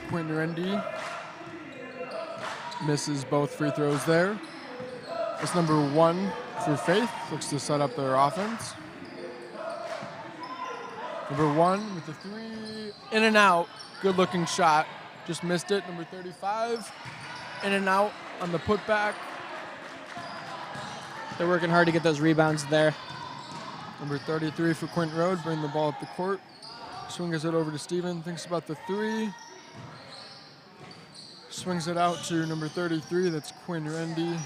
C: Quentin Rendy misses both free throws there. It's number 1 for Faith. Looks to set up their offense. Number 1 with the 3. In and out. Good looking shot. Just missed it. Number 35. In and out on the putback.
A: They're working hard to get those rebounds there.
C: Number 33 for Quentin Road. Bring the ball up the court. Swings it over to Steven. Thinks about the 3. Swings it out to number 33. That's Quentin Rendy.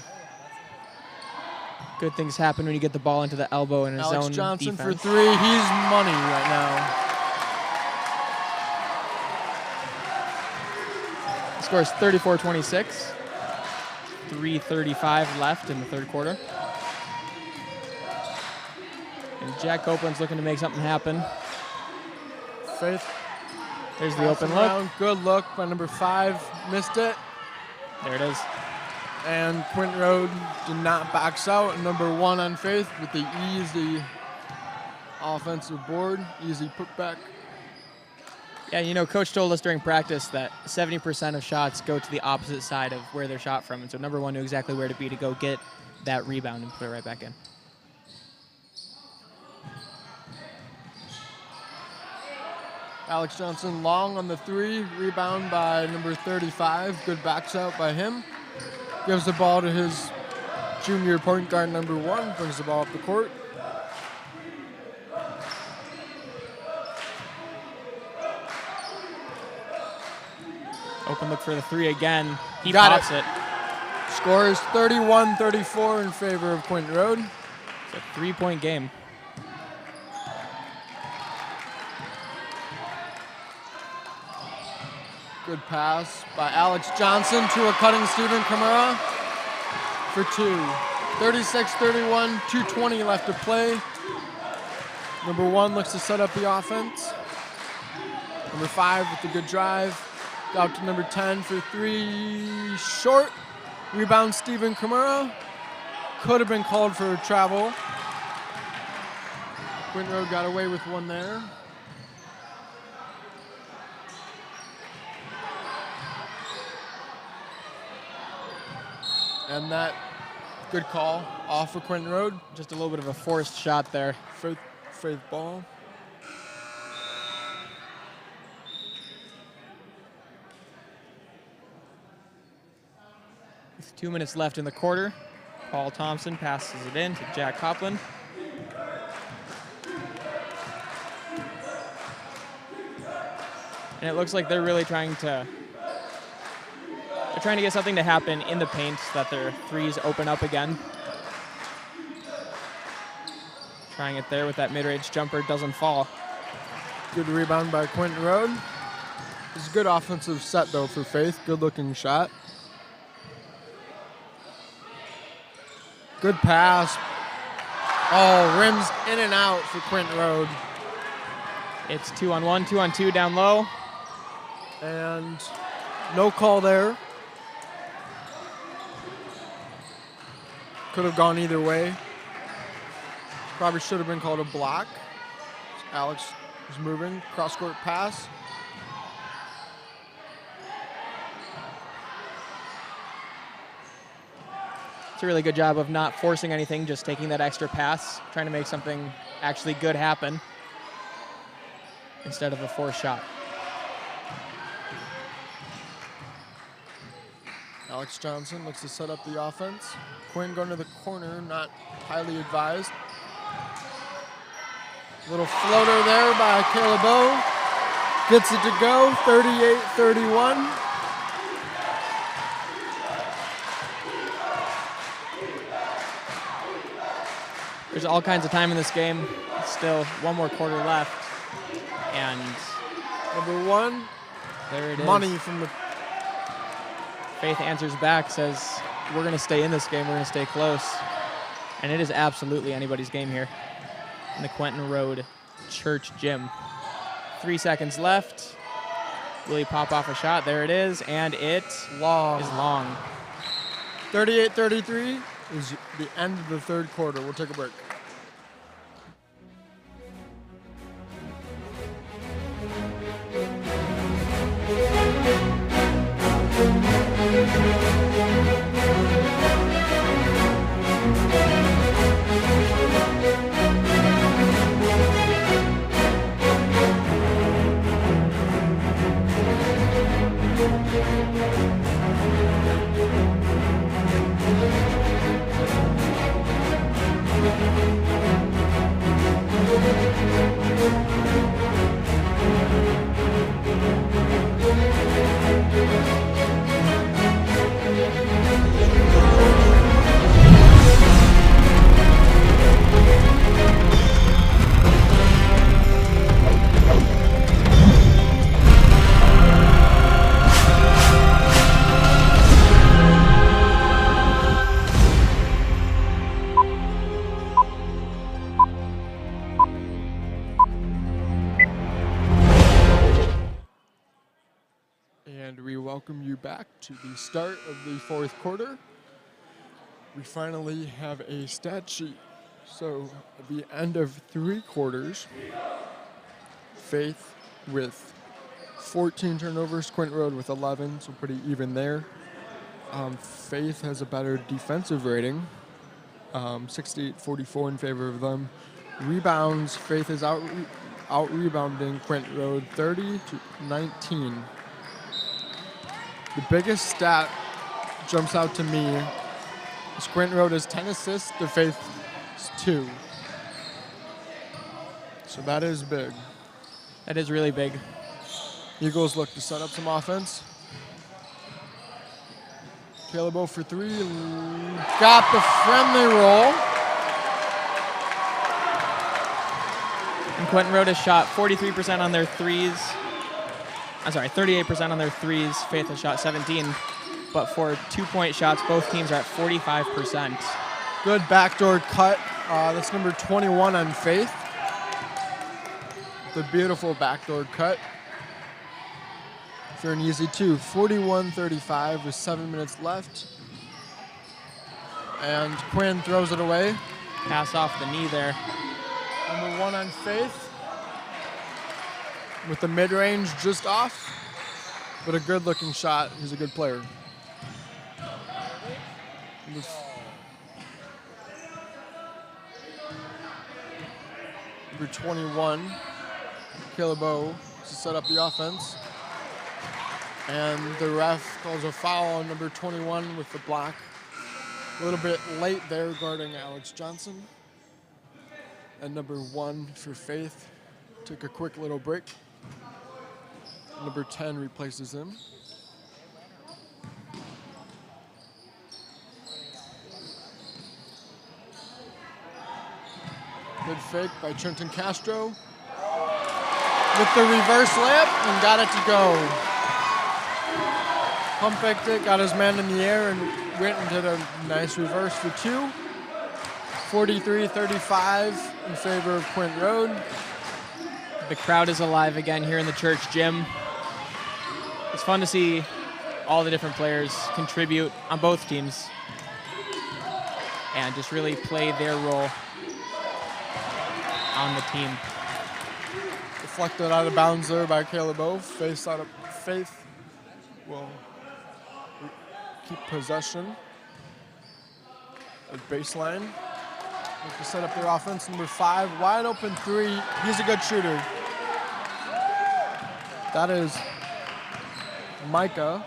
A: Good things happen when you get the ball into the elbow in a
C: Alex
A: zone
C: Johnson
A: defense.
C: for 3. He's money right now.
A: The score is 34-26. 3:35 left in the third quarter. And Jack Copeland's looking to make something happen.
C: Faith.
A: There's the open look.
C: Good look by number 5. Missed it.
A: There it is.
C: And Quentin Road did not box out. Number 1 on Faith with the easy offensive board. Easy putback.
A: Yeah, you know, Coach told us during practice that 70% of shots go to the opposite side of where they're shot from. And so number 1 knew exactly where to be to go get that rebound and put it right back in.
C: Alex Johnson long on the 3. Rebound by number 35. Good backs out by him. Gives the ball to his junior point guard, number 1. Brings the ball up the court.
A: Open look for the 3 again. He
C: Got
A: pops it.
C: Score is 31-34 in favor of Quentin Road.
A: It's a 3-point game.
C: Good pass by Alex Johnson to a cutting Stephen Kamara for 2. 36-31, 2:20 left to play. Number 1 looks to set up the offense. Number 5 with the good drive. Out to number 10 for 3. Short. Rebound Stephen Kamara. Could have been called for travel. Quentin Road got away with one there. And that good call off for Quentin Road.
A: Just a little bit of a forced shot there.
C: Faith ball.
A: With 2 minutes left in the quarter, Paul Thompson passes it in to Jack Copland. And it looks like they're really trying to get something to happen in the paint so that their threes open up again. Trying it there with that mid-range jumper, doesn't fall.
C: Good rebound by Quentin Road. It's a good offensive set, though, for Faith. Good-looking shot. Good pass. Oh, rims in and out for Quentin Road.
A: It's 2-on-1, 2-on-2 down low.
C: And no call there. Could have gone either way. Probably should have been called a block. Alex is moving. Cross-court pass.
A: It's a really good job of not forcing anything, just taking that extra pass, trying to make something actually good happen instead of a forced shot.
C: Alex Johnson looks to set up the offense. Quinn going to the corner, not highly advised. Little floater there by Caleb O. Gets it to go, 38-31.
A: There's all kinds of time in this game. Still one more quarter left. And
C: Number one,
A: there it is.
C: money from the...
A: Faith answers back, says, we're going to stay in this game. We're going to stay close. And it is absolutely anybody's game here in the Quentin Road Church Gym. 3 seconds left. Will he pop off a shot? There it is. And it is long.
C: 38-33 is the end of the third quarter. We'll take a break. Welcome you back to the start of the fourth quarter. We finally have a stat sheet. So at the end of 3 quarters, Faith with 14 turnovers, Quentin Road with 11, so pretty even there. Faith has a better defensive rating, 68-44 in favor of them. Rebounds, Faith is out rebounding Quentin Road 30-19. The biggest stat jumps out to me is Quentin Road has 10 assists to Faith's 2. So that is big.
A: That is really big.
C: Eagles look to set up some offense. Caleb O for 3. Got the friendly roll.
A: And Quentin Road has shot 43% on their threes. 38% on their threes. Faith has shot 17. But for 2-point shots, both teams are at 45%.
C: Good backdoor cut. That's number 21 on Faith. The beautiful backdoor cut. For an easy 2. 41-35 with 7 minutes left. And Quinn throws it away.
A: Pass off the knee there.
C: Number 1 on Faith. With the mid-range just off, but a good-looking shot. He's a good player. Number 21, Caleb O, to set up the offense. And the ref calls a foul on number 21 with the block. A little bit late there guarding Alex Johnson. And number 1 for Faith. Took a quick little break. Number 10 replaces him. Good fake by Trenton Castro. With the reverse layup and got it to go. Pump faked it, got his man in the air and went and did a nice reverse for 2. 43-35 in favor of Quentin Road.
A: The crowd is alive again here in the church gym. It's fun to see all the different players contribute on both teams and just really play their role on the team.
C: Deflected out of bounds there by Caleb O. Faith will keep possession of baseline. Look to set up their offense. Number 5, wide open 3. He's a good shooter. That is Micah.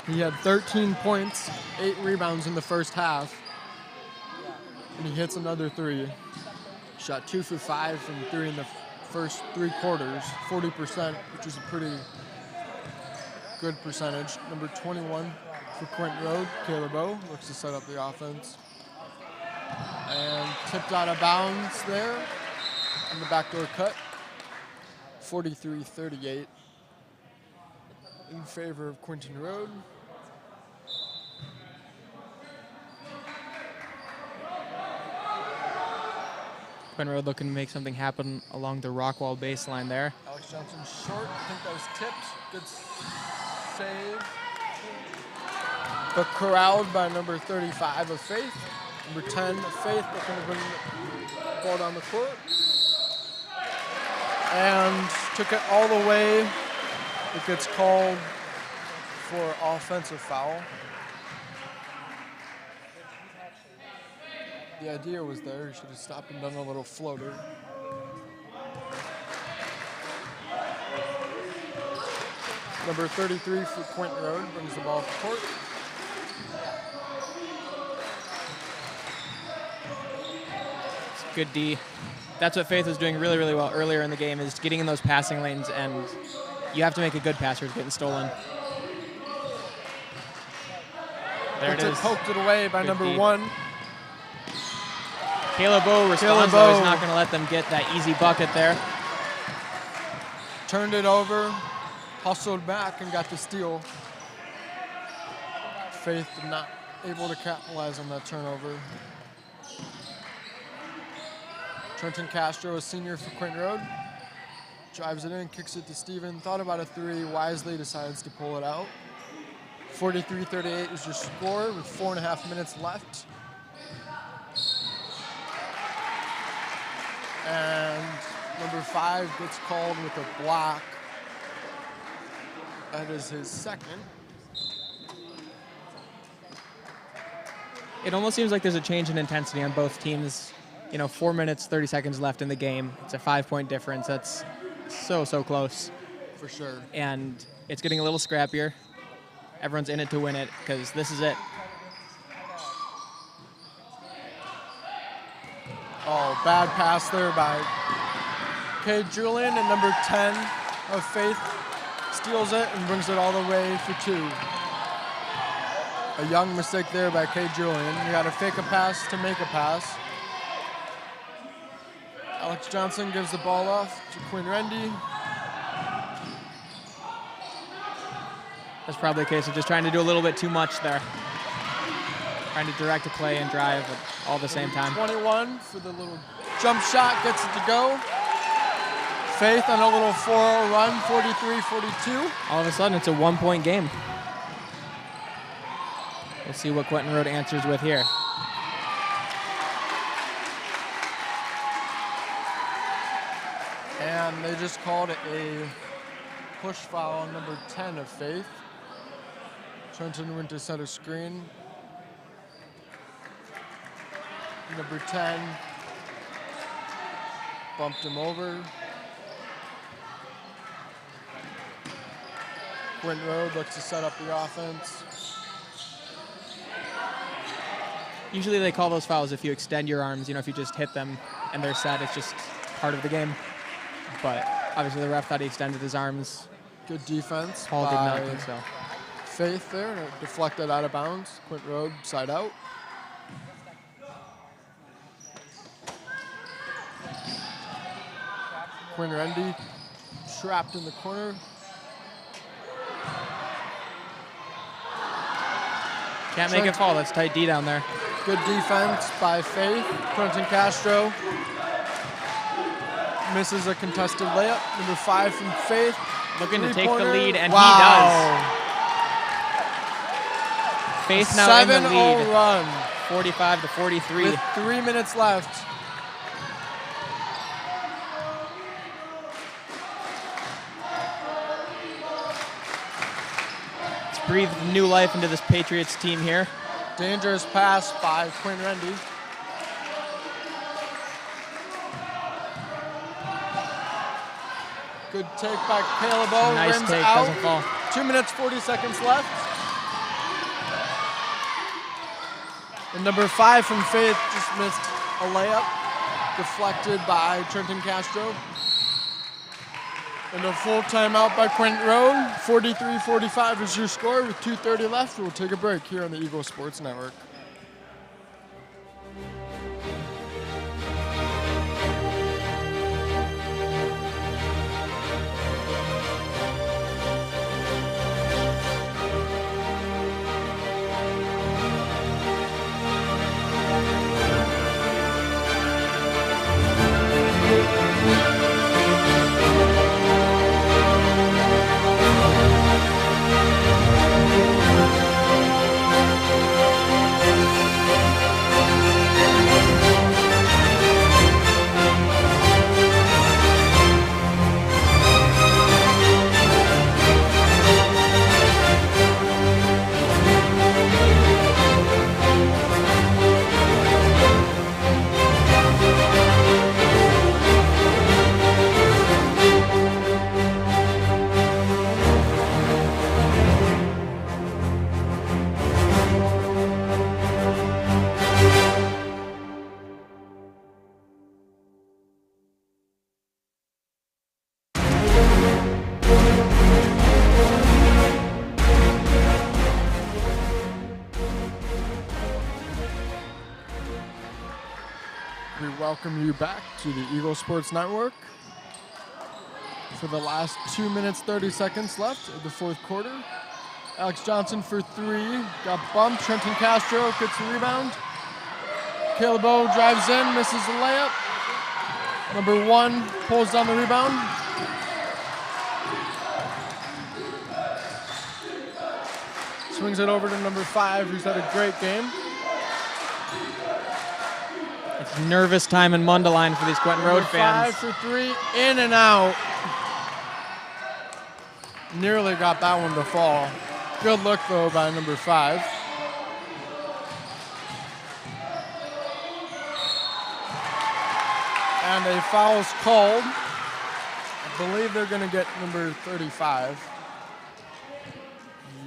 C: He had 13 points, 8 rebounds in the first half. And he hits another 3. Shot 2 for 5 from 3 in the first 3 quarters, 40%, which is a pretty good percentage. Number 21 for Quentin Road, Caleb O, looks to set up the offense. And tipped out of bounds there in the backdoor cut. 43-38 in favor of Quentin Road.
A: Quentin Road looking to make something happen along the Rockwall baseline there.
C: Alex Johnson short, I think that was tipped. Good save. But corralled by number 35 of Faith. Number 10 of Faith looking to bring the ball down the court. And took it all the way. It gets called for offensive foul. The idea was there. He should have stopped and done a little floater. Number 33 for Quentin Road brings the ball up the court.
A: It's good D. That's what Faith was doing really, really well earlier in the game, is getting in those passing lanes, and you have to make a good pass or it's getting stolen. There it is.
C: Poked it away by
A: Good
C: number
A: D.
C: 1.
A: Caleb O responds, though. He's not going to let them get that easy bucket there.
C: Turned it over, hustled back, and got the steal. Faith not able to capitalize on that turnover. Trenton Castro, a senior for Quentin Road, drives it in, kicks it to Steven. Thought about a 3, wisely decides to pull it out. 43-38 is your score with 4.5 minutes left. And number 5 gets called with a block. That is his second.
A: It almost seems like there's a change in intensity on both teams. 4 minutes, 30 seconds left in the game. It's a 5-point difference. That's so close.
C: For sure.
A: And it's getting a little scrappier. Everyone's in it to win it because this is it.
C: Oh, bad pass there by Cade Julian, and number 10 of Faith steals it and brings it all the way for 2. A young mistake there by Cade Julian. You got to fake a pass to make a pass. Alex Johnson gives the ball off to Quinn Rendy.
A: That's probably a case of just trying to do a little bit too much there. Trying to direct a play and drive at all the same time.
C: 21 for the little jump shot, gets it to go. Faith on a little 4-0 run, 43-42.
A: All of a sudden, it's a 1-point game. We'll see what Quentin Road answers with here.
C: And they just called it a push foul on number 10 of Faith. Trenton went to set a screen. Number 10 bumped him over. Quentin Road looks to set up the offense.
A: Usually they call those fouls if you extend your arms. If you just hit them and they're set, it's just part of the game. But obviously the ref thought he extended his arms.
C: Good defense.
A: Paul did not think so.
C: Faith there, and it deflected out of bounds. Quentin Road side out. Quinn Rendy trapped in the corner.
A: Can't make it fall. That's tight D down there.
C: Good defense by Faith. Quentin Castro misses a contested layup. Number 5 from Faith.
A: Looking to take the lead, and
C: wow.
A: he does. Faith now in the
C: 7-0
A: lead.
C: run.
A: 45-43.
C: With 3 minutes left.
A: It's breathed new life into this Patriots team here.
C: Dangerous pass by Quinn Rendy. Good take by Caleb O.
A: Nice
C: rims
A: take,
C: out.
A: doesn't fall.
C: 2 minutes, 40 seconds left. And number 5 from Faith just missed a layup, deflected by Trenton Castro. And a full timeout by Quentin Road. 43-45 is your score with 2:30 left. We'll take a break here on the Eagle Sports Network. We welcome you back to the Eagle Sports Network for the last 2 minutes, 30 seconds left of the fourth quarter. Alex Johnson for 3, got bumped. Trenton Castro gets the rebound. Caleb O drives in, misses the layup. Number 1 pulls down the rebound. Swings it over to number 5, who's had a great game.
A: It's nervous time in Mundelein for these Quentin Road fans.
C: 5 for 3, in and out. Nearly got that one to fall. Good look, though, by number 5. And a foul's called. I believe they're going to get number 35.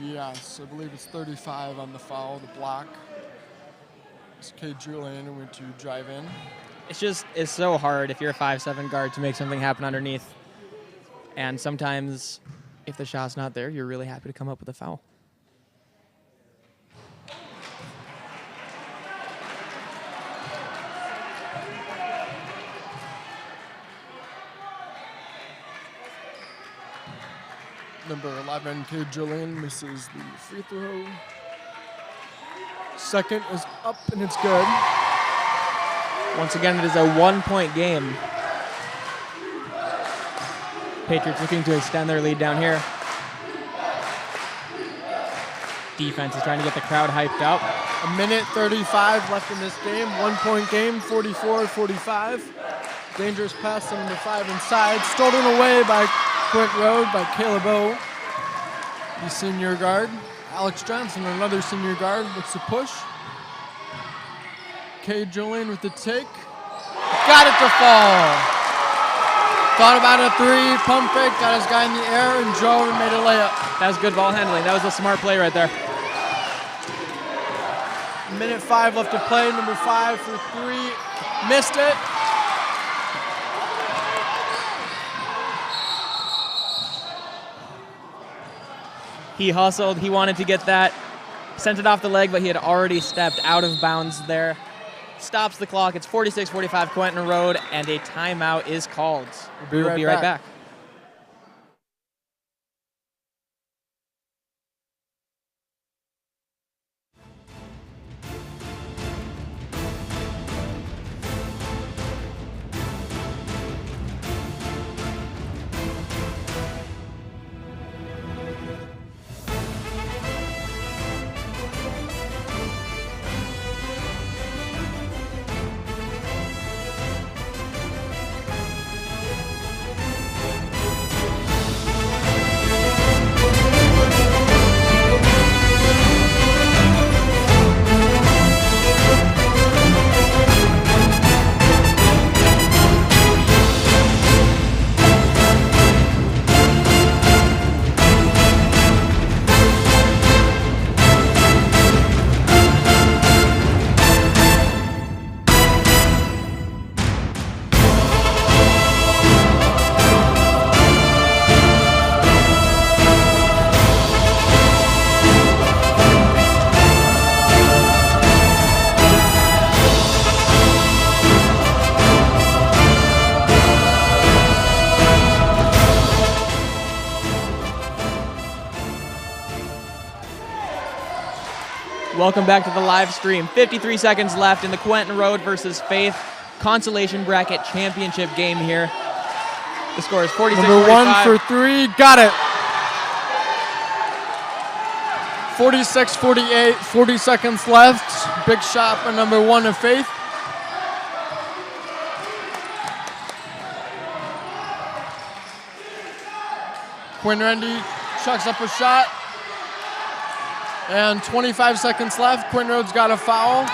C: Yes, I believe it's 35 on the foul, the block. It's K. Julian went to drive in.
A: It's so hard if you're a 5'7" guard to make something happen underneath. And sometimes, if the shot's not there, you're really happy to come up with a foul.
C: Number 11, K. Julian, misses the free throw. Second is up, and it's good.
A: Once again, it is a 1-point game. Patriots looking to extend their lead down here. Defense is trying to get the crowd hyped up.
C: A minute 35 left in this game. 1-point game, 44-45. Dangerous pass to number 5 inside. Stolen away by Quentin Road by Caleb O, the senior guard. Alex Johnson, another senior guard, looks to push. K. Julian with the take. Got it to fall. Thought about a three, pump fake, got his guy in the air, and drove and made a layup.
A: That was good ball handling. That was a smart play right there.
C: Minute 5 left to play. Number 5 for three. Missed it.
A: He hustled. He wanted to get that. Sent it off the leg, but he had already stepped out of bounds there. Stops the clock. It's 46-45 Quentin Road, and a timeout is called. We'll be right back. Welcome back to the live stream. 53 seconds left in the Quentin Road versus Faith consolation bracket championship game here. The score is 46-45.
C: Number 1 for three, got it. 46-48, 40 seconds left. Big shot for number 1 of Faith. Quinn Rendy chucks up a shot. And 25 seconds left. Quentin Road's got a foul.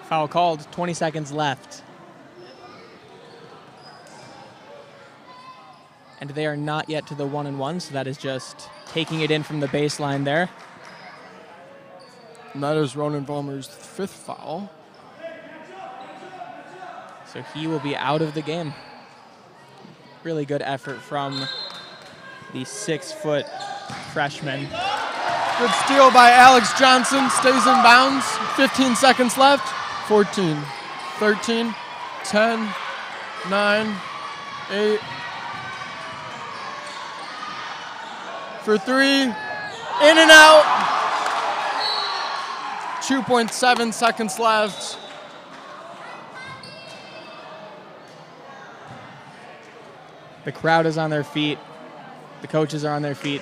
A: Foul called, 20 seconds left. And they are not yet to the 1-and-1, so that is just taking it in from the baseline there.
C: And that is Ronan Vollmer's 5th foul.
A: So he will be out of the game. Really good effort from the 6-foot freshman.
C: Good steal by Alex Johnson. Stays in bounds. 15 seconds left. 14, 13, 10, 9, 8. For three. In and out. 2.7 seconds left.
A: The crowd is on their feet. The coaches are on their feet.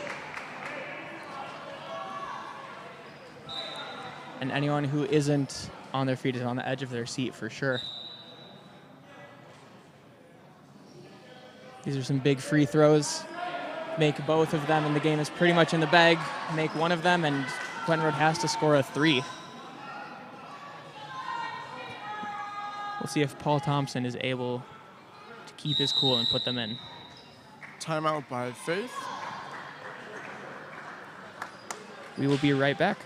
A: And anyone who isn't on their feet is on the edge of their seat for sure. These are some big free throws. Make both of them and the game is pretty much in the bag. Make one of them and Quentin Road has to score a 3. We'll see if Paul Thompson is able to keep his cool and put them in.
C: Timeout by Faith.
A: We will be right back.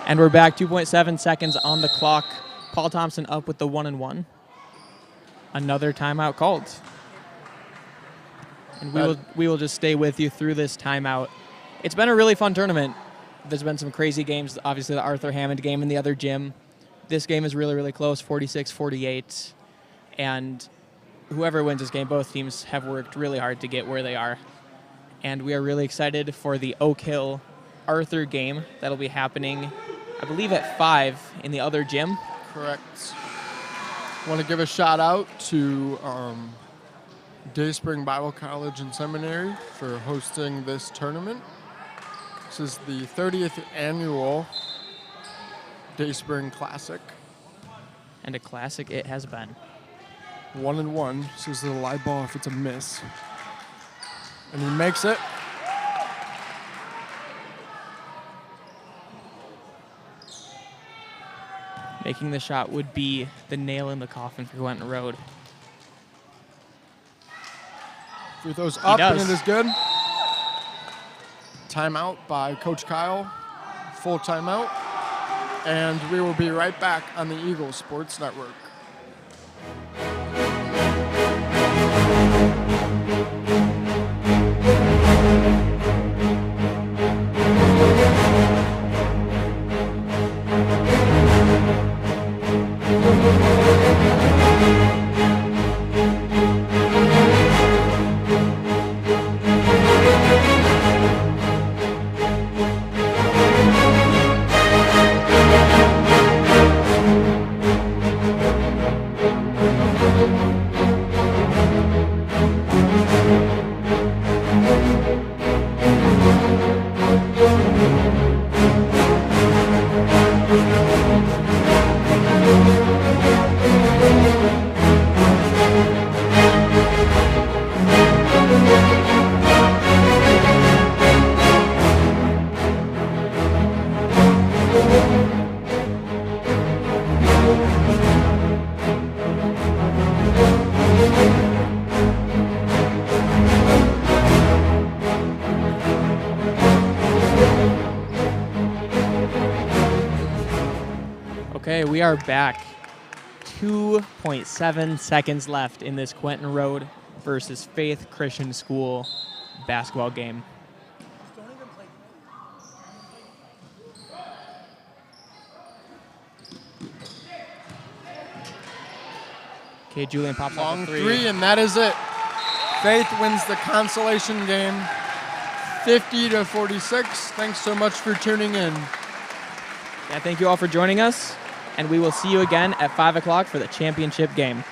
A: And we're back, 2.7 seconds on the clock. Paul Thompson up with the 1-and-1. Another timeout called. And we will just stay with you through this timeout. It's been a really fun tournament. There's been some crazy games. Obviously, the Arthur Hammond game in the other gym. This game is really, really close, 46-48. And whoever wins this game, both teams have worked really hard to get where they are. And we are really excited for the Oak Hill Arthur game that'll be happening, I believe, at 5 in the other gym.
C: Correct. Want to give a shout out to Dayspring Bible College and Seminary for hosting this tournament. This is the 30th annual Dayspring Classic.
A: And a classic it has been.
C: 1-1. This is the live ball if it's a miss. And he makes it.
A: Making the shot would be the nail in the coffin for Quentin Road.
C: Free throws up, and
A: does.
C: it is good. Timeout by Coach Kyle. Full timeout. And we will be right back on the Eagle Sports Network.
A: Okay, we are back. 2.7 seconds left in this Quentin Road versus Faith Christian School basketball game. Okay, Julian pops off
C: Long
A: a
C: three, and that is it. Faith wins the consolation game 50-46. Thanks so much for tuning in.
A: Yeah, thank you all for joining us, and we will see you again at 5 o'clock for the championship game.